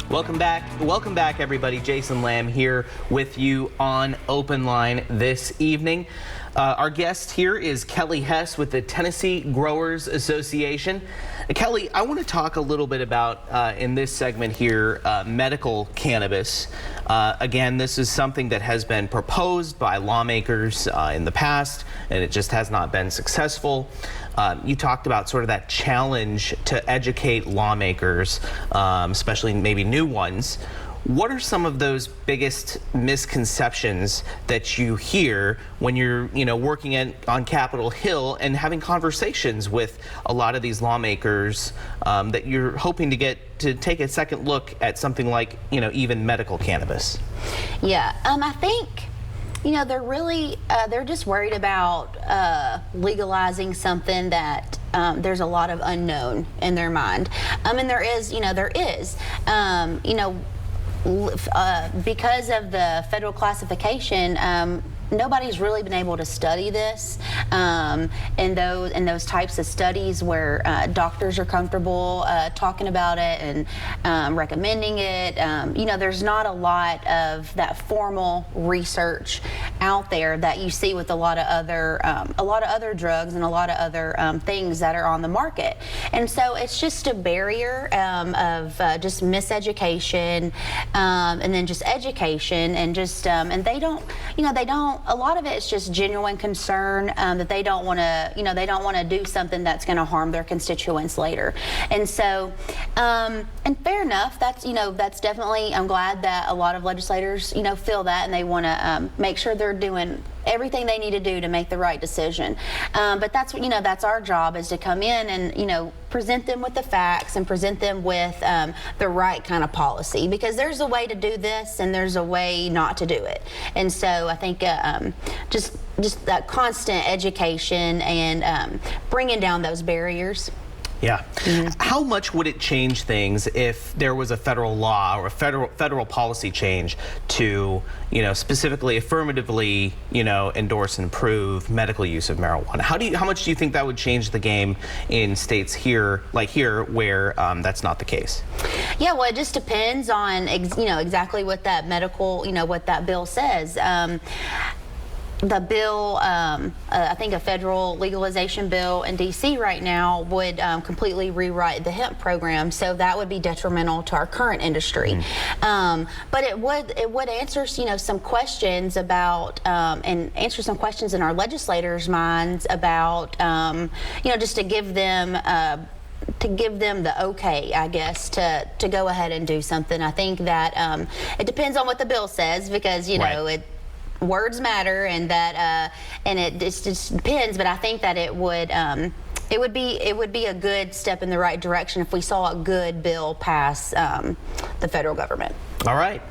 Welcome back, everybody. Jason Lamb here with you on OpenLine this evening. Our guest here is Kelley Hess with the Tennessee Growers Association. Kelley, I want to talk a little bit about, in this segment here, medical cannabis. Again, this is something that has been proposed by lawmakers in the past, and it just has not been successful. You talked about sort of that challenge to educate lawmakers, especially maybe new ones. What are some of those biggest misconceptions that you hear when you're, working on Capitol Hill and having conversations with a lot of these lawmakers that you're hoping to get to take a second look at something like, even medical cannabis? Yeah, I think, they're really, they're just worried about legalizing something that there's a lot of unknown in their mind. And there is. Because of the federal classification, nobody's really been able to study this in those types of studies where doctors are comfortable talking about it and recommending it. There's not a lot of that formal research out there that you see with a lot of other drugs and a lot of other things that are on the market. And so it's just a barrier of just miseducation and then just education and just and they don't. A lot of it is just genuine concern that they don't want to do something that's going to harm their constituents later. And so, and fair enough, that's definitely, I'm glad that a lot of legislators, feel that and they want to make sure they're doing everything they need to do to make the right decision. But that's our job, is to come in and, present them with the facts and present them with the right kind of policy, because there's a way to do this and there's a way not to do it. And so I think just that constant education and bringing down those barriers. Yeah. Mm-hmm. How much would it change things if there was a federal law or a federal policy change to, specifically affirmatively, endorse and approve medical use of marijuana? How much do you think that would change the game in states here where that's not the case? Yeah, well, it just depends on exactly what that medical, what that bill says. The bill, I think a federal legalization bill in D.C. right now would completely rewrite the hemp program, so that would be detrimental to our current industry. But it would answer some questions about and answer some questions in our legislators' minds about just to give them the okay, I guess, to go ahead and do something. I think that it depends on what the bill says, because Right. Words matter, and that and it just depends. But I think that it would be a good step in the right direction if we saw a good bill pass the federal government. All right.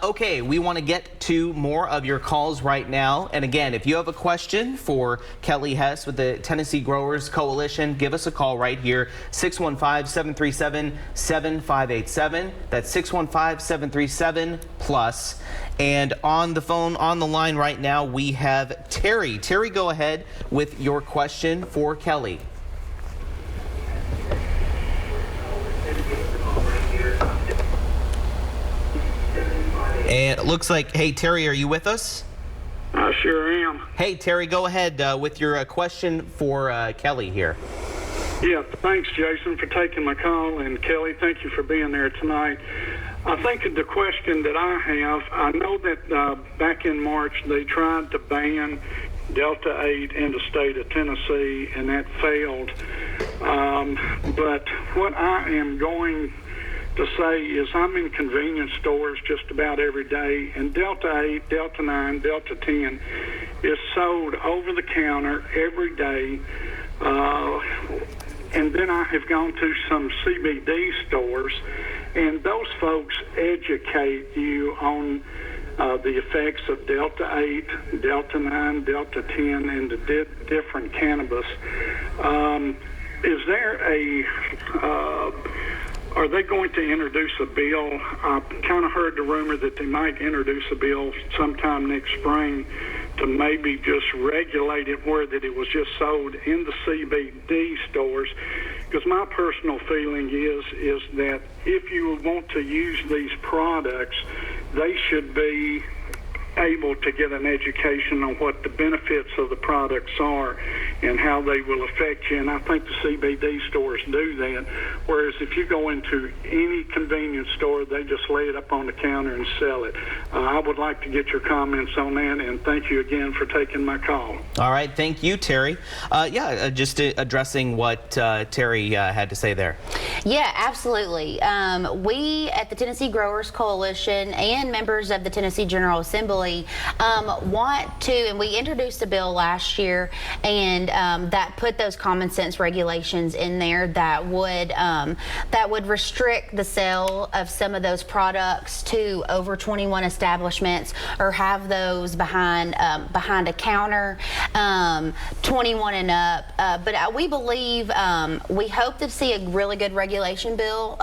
Okay, we want to get to more of your calls right now. And again, if you have a question for Kelley Hess with the Tennessee Growers Coalition, give us a call right here, 615-737-7587. That's 615-737-PLUS. And on the line right now, we have Terry. Terry, go ahead with your question for Kelley. And it looks like, hey, Terry, are you with us? I sure am. Hey, Terry, go ahead with your question for Kelley here. Yeah, thanks, Jason, for taking my call. And Kelley, thank you for being there tonight. I think the question that I have, I know that back in March they tried to ban Delta 8 in the state of Tennessee, and that failed. But what I am going to say is I'm in convenience stores just about every day, and Delta 8, Delta 9, Delta 10 is sold over the counter every day. And then I have gone to some CBD stores, and those folks educate you on the effects of Delta 8, Delta 9, Delta 10, and the different cannabis. Is there a are they going to introduce a bill? I kind of heard the rumor that they might introduce a bill sometime next spring to maybe just regulate it where that it was just sold in the CBD stores. Because my personal feeling is that if you want to use these products, they should be able to get an education on what the benefits of the products are and how they will affect you. And I think the CBD stores do that. Whereas if you go into any convenience store, they just lay it up on the counter and sell it. I would like to get your comments on that, and thank you again for taking my call. All right, thank you, Terry. Just addressing what Terry had to say there. Yeah, absolutely. We at the Tennessee Growers Coalition and members of the Tennessee General Assembly want to, and we introduced a bill last year, and that put those common sense regulations in there that would restrict the sale of some of those products to over 21 establishments, or have those behind a counter, 21 and up. But we believe, we hope to see a really good regulation bill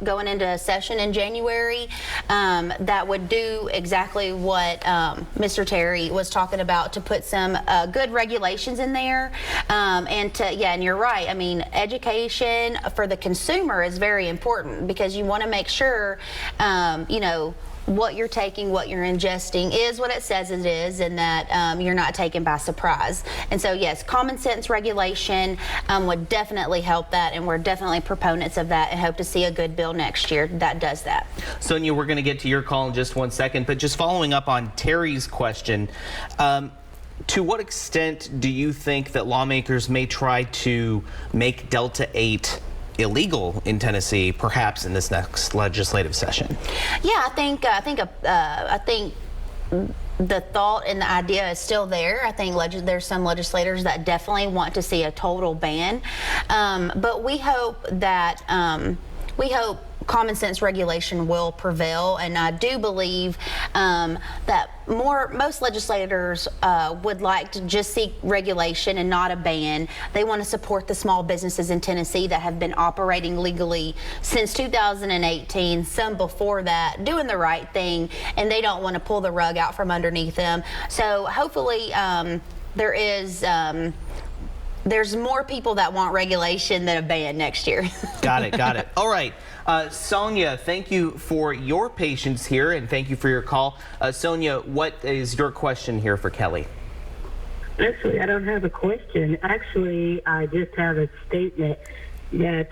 going into session in January that would do exactly what Mr. Terry was talking about, to put some good regulations in there, and you're right. I mean, education for the consumer is very important, because you want to make sure, what you're taking, what you're ingesting is what it says it is, and that you're not taken by surprise. And so, yes, common sense regulation would definitely help that, and we're definitely proponents of that, and hope to see a good bill next year that does that. Sonia, we're going to get to your call in just 1 second, but just following up on Terry's question, to what extent do you think that lawmakers may try to make Delta 8 illegal in Tennessee, perhaps in this next legislative session? Yeah, I think the thought and the idea is still there. I think there's some legislators that definitely want to see a total ban, but we hope that common sense regulation will prevail, and I do believe that most legislators would like to just see regulation and not a ban. They want to support the small businesses in Tennessee that have been operating legally since 2018, some before that, doing the right thing, and they don't want to pull the rug out from underneath them. So hopefully there's more people that want regulation than a ban next year. Got it. All right. Sonia, thank you for your patience here, and thank you for your call. Sonia, what is your question here for Kelley? Actually, I don't have a question. Actually, I just have a statement that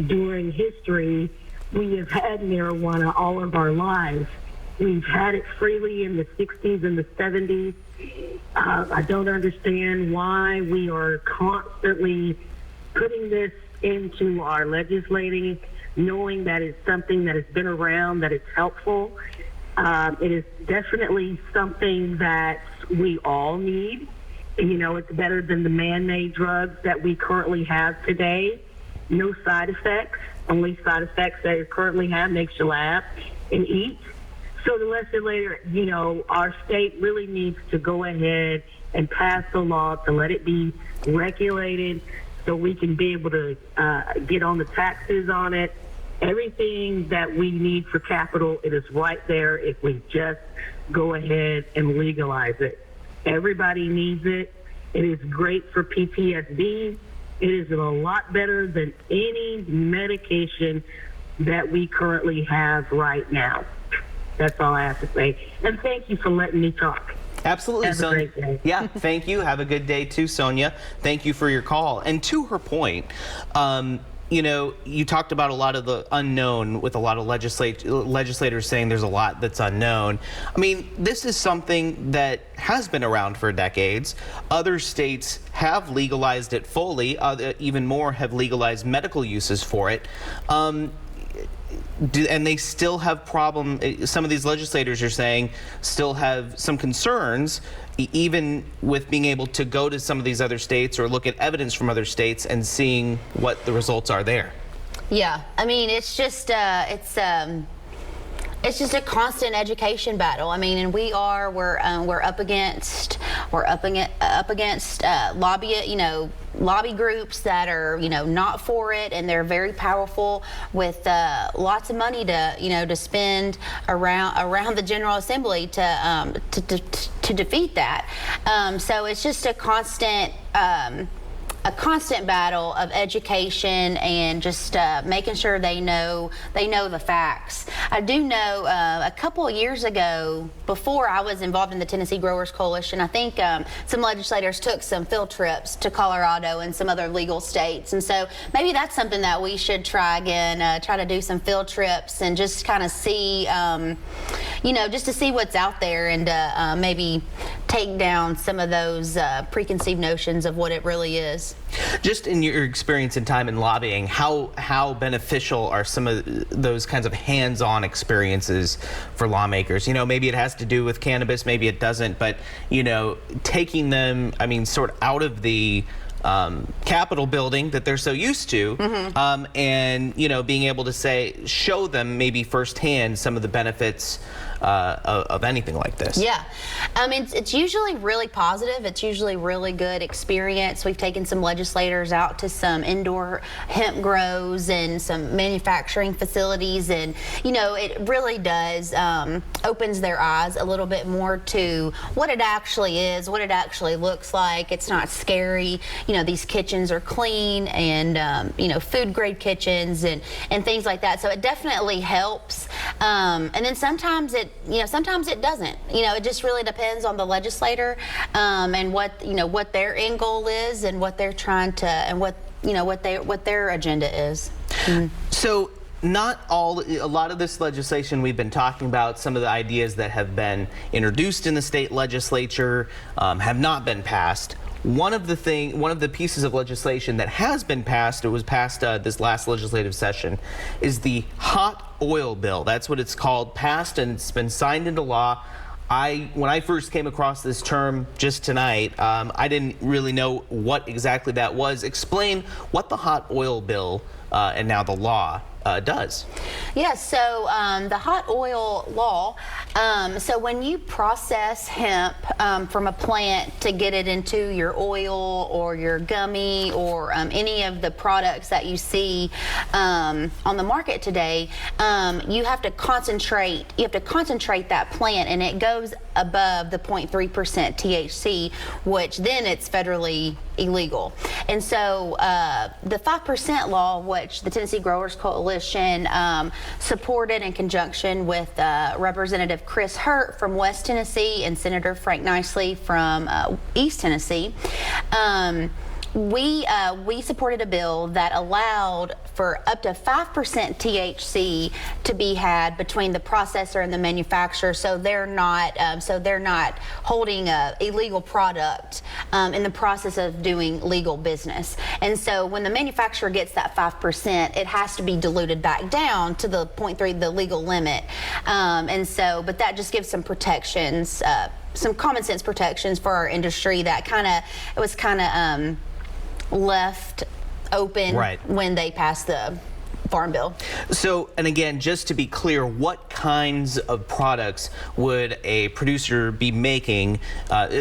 during history, we have had marijuana all of our lives. We've had it freely in the 60s and the 70s. I don't understand why we are constantly putting this into our legislating, knowing that it's something that has been around, that it's helpful. It is definitely something that we all need. It's better than the man-made drugs that we currently have today. No side effects. Only side effects that you currently have makes you laugh and eat. So the legislator, our state really needs to go ahead and pass the law to let it be regulated, so we can be able to get on the taxes on it. Everything that we need for capital, it is right there if we just go ahead and legalize it. Everybody needs it. It is great for PTSD. It is a lot better than any medication that we currently have right now. That's all I have to say. And thank you for letting me talk. Absolutely, Sonia. Have a great day. Yeah, thank you. Have a good day too, Sonia. Thank you for your call. And to her point, you talked about a lot of the unknown, with a lot of legislators saying there's a lot that's unknown. I mean, this is something that has been around for decades. Other states have legalized it fully. Even more have legalized medical uses for it. And they still have some of these legislators are saying still have some concerns, even with being able to go to some of these other states or look at evidence from other states and seeing what the results are there. Yeah, I mean, it's just a constant education battle. I mean, and we're up against lobbyists, lobby groups that are, not for it, and they're very powerful with lots of money to spend around the General Assembly to defeat that. So it's just a constant battle of education and just making sure they know the facts. I do know a couple of years ago, before I was involved in the Tennessee Growers Coalition, I think some legislators took some field trips to Colorado and some other legal states, and so maybe that's something that we should try again. Try to do some field trips and just kind of see, just to see what's out there, and maybe take down some of those preconceived notions of what it really is. Just in your experience and time in lobbying, how beneficial are some of those kinds of hands-on experiences for lawmakers? Maybe it has to do with cannabis, maybe it doesn't, but taking them, sort of out of the Capitol building that they're so used to, and being able to show them maybe firsthand some of the benefits of anything like this. Yeah, it's usually really positive. It's usually really good experience. We've taken some legislators out to some indoor hemp grows and some manufacturing facilities, and it really does opens their eyes a little bit more to what it actually is, what it actually looks like. It's not scary. These kitchens are clean, and food grade kitchens and things like that. So it definitely helps. And then sometimes it doesn't. It just really depends on the legislator, and what their end goal is, and what they're trying to, and what their agenda is. So a lot of this legislation we've been talking about, some of the ideas that have been introduced in the state legislature have not been passed. One of the pieces of legislation that has been passed, it was passed this last legislative session, is the hot oil bill. That's what it's called, passed, and it's been signed into law. When I first came across this term just tonight, I didn't really know what exactly that was. Explain what the hot oil bill and now the law does. Yeah, so the hot oil law, so when you process hemp from a plant to get it into your oil or your gummy or any of the products that you see on the market today, you have to concentrate that plant, and it goes above the 0.3% THC, which then it's federally illegal. And so the 5% law, which the Tennessee Growers Coalition supported in conjunction with Representative Chris Hurt from West Tennessee and Senator Frank Nicely from East Tennessee, we supported a bill that allowed for up to 5% THC to be had between the processor and the manufacturer, so they're not holding a illegal product in the process of doing legal business. And so when the manufacturer gets that 5%, it has to be diluted back down to the 0.3, the legal limit. But that just gives some protections, some common sense protections for our industry that was left open when they passed the Farm Bill. So, and again, just to be clear, what kinds of products would a producer be making,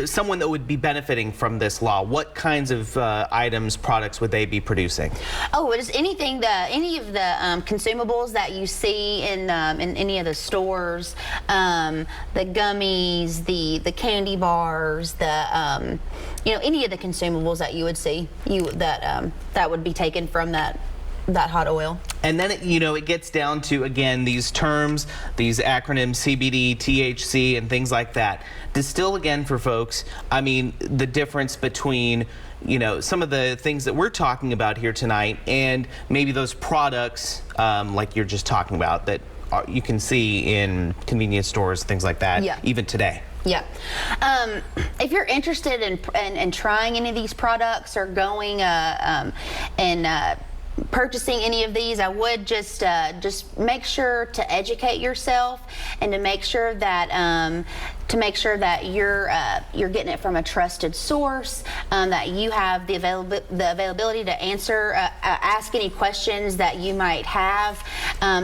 someone that would be benefiting from this law? What kinds of items, products would they be producing? Oh, it is anything, any of the consumables that you see in any of the stores, the gummies, the candy bars, any of the consumables that you would see, that would be taken from that hot oil. And then it gets down to, again, these terms, these acronyms, CBD, THC, and things like that. Distill again for folks, the difference between some of the things that we're talking about here tonight and maybe those products like you're just talking about that you can see in convenience stores, things like that, even today. Yeah. If you're interested in trying any of these products or going and purchasing any of these, I would just make sure to educate yourself and to make sure that make sure that you're getting it from a trusted source, that you have the availability to answer, ask any questions that you might have,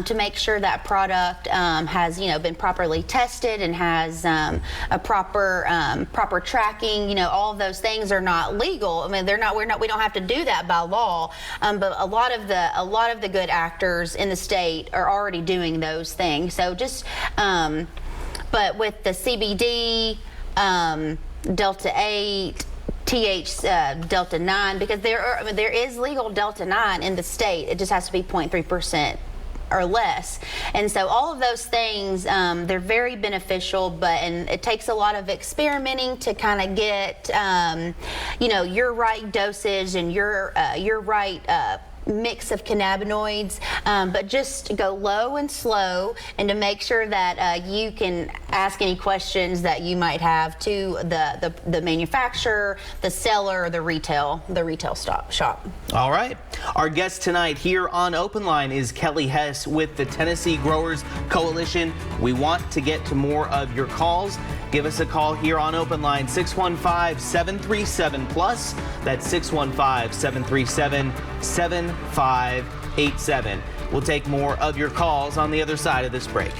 to make sure that product has been properly tested and has a proper tracking. All of those things are not legal. I mean, they're not. We don't have to do that by law. But a lot of the good actors in the state are already doing those things. So just, but with the CBD, Delta 8, Delta 9, because there is legal Delta 9 in the state. It just has to be 0.3% or less. And so all of those things, they're very beneficial, and it takes a lot of experimenting to kind of get, your right dosage and your right mix of cannabinoids, but just go low and slow, and to make sure that you can ask any questions that you might have to the manufacturer, the seller, the retail shop. All right. Our guest tonight here on Open Line is Kelley Hess with the Tennessee Growers Coalition. We want to get to more of your calls. Give us a call here on Open Line, 615-737-PLUS. That's 615-737-7587. We'll take more of your calls on the other side of this break.